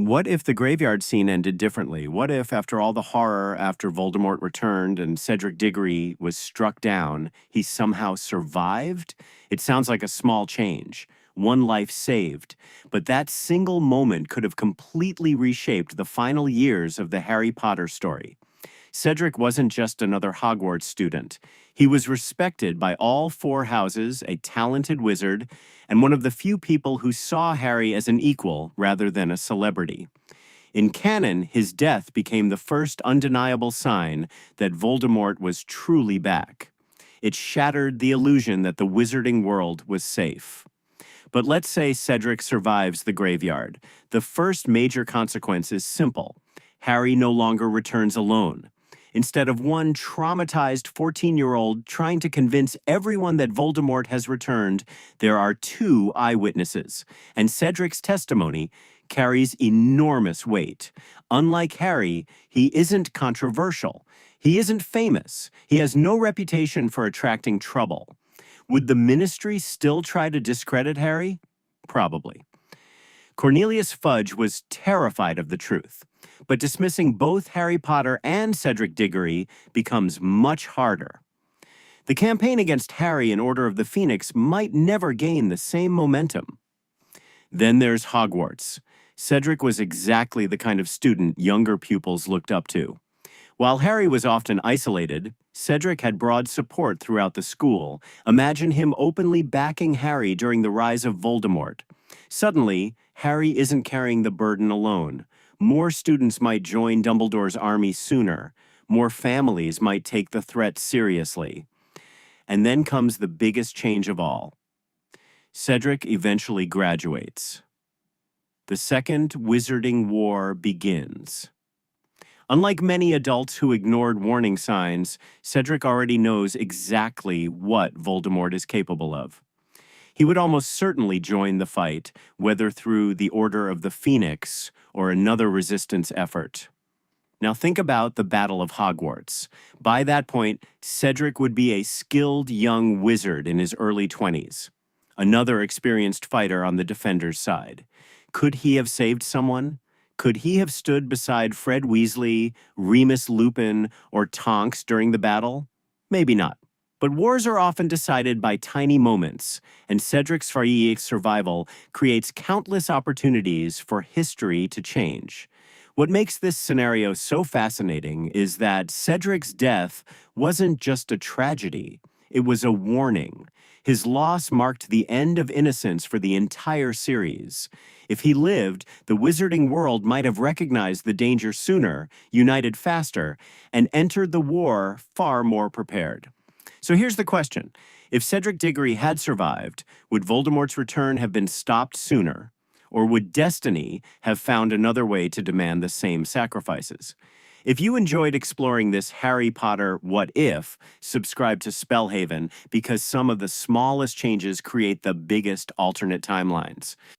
What if the graveyard scene ended differently? What if, after all the horror after Voldemort returned and Cedric Diggory was struck down, he somehow survived? It sounds like a small change, one life saved, but that single moment could have completely reshaped the final years of the Harry Potter story. Cedric wasn't just another Hogwarts student. He was respected by all four houses, a talented wizard, and one of the few people who saw Harry as an equal rather than a celebrity. In canon, his death became the first undeniable sign that Voldemort was truly back. It shattered the illusion that the wizarding world was safe. But let's say Cedric survives the graveyard. The first major consequence is simple. Harry no longer returns alone. Instead of one traumatized 14-year-old trying to convince everyone that Voldemort has returned, there are two eyewitnesses, and Cedric's testimony carries enormous weight. Unlike Harry, he isn't controversial. He isn't famous. He has no reputation for attracting trouble. Would the Ministry still try to discredit Harry? Probably. Cornelius Fudge was terrified of the truth, but dismissing both Harry Potter and Cedric Diggory becomes much harder. The campaign against Harry in Order of the Phoenix might never gain the same momentum. Then there's Hogwarts. Cedric was exactly the kind of student younger pupils looked up to. While Harry was often isolated, Cedric had broad support throughout the school. Imagine him openly backing Harry during the rise of Voldemort. Suddenly, Harry isn't carrying the burden alone. More students might join Dumbledore's army sooner. More families might take the threat seriously. And then comes the biggest change of all. Cedric eventually graduates. The Second Wizarding War begins. Unlike many adults who ignored warning signs, Cedric already knows exactly what Voldemort is capable of. He would almost certainly join the fight, whether through the Order of the Phoenix or another resistance effort. Now think about the Battle of Hogwarts. By that point, Cedric would be a skilled young wizard in his early 20s, another experienced fighter on the defender's side. Could he have saved someone? Could he have stood beside Fred Weasley, Remus Lupin, or Tonks during the battle? Maybe not. But wars are often decided by tiny moments, and Cedric's survival creates countless opportunities for history to change. What makes this scenario so fascinating is that Cedric's death wasn't just a tragedy, it was a warning. His loss marked the end of innocence for the entire series. If he lived, the wizarding world might have recognized the danger sooner, united faster, and entered the war far more prepared. So here's the question. If Cedric Diggory had survived, would Voldemort's return have been stopped sooner? Or would destiny have found another way to demand the same sacrifices? If you enjoyed exploring this Harry Potter what if, subscribe to SpellHaven because some of the smallest changes create the biggest alternate timelines.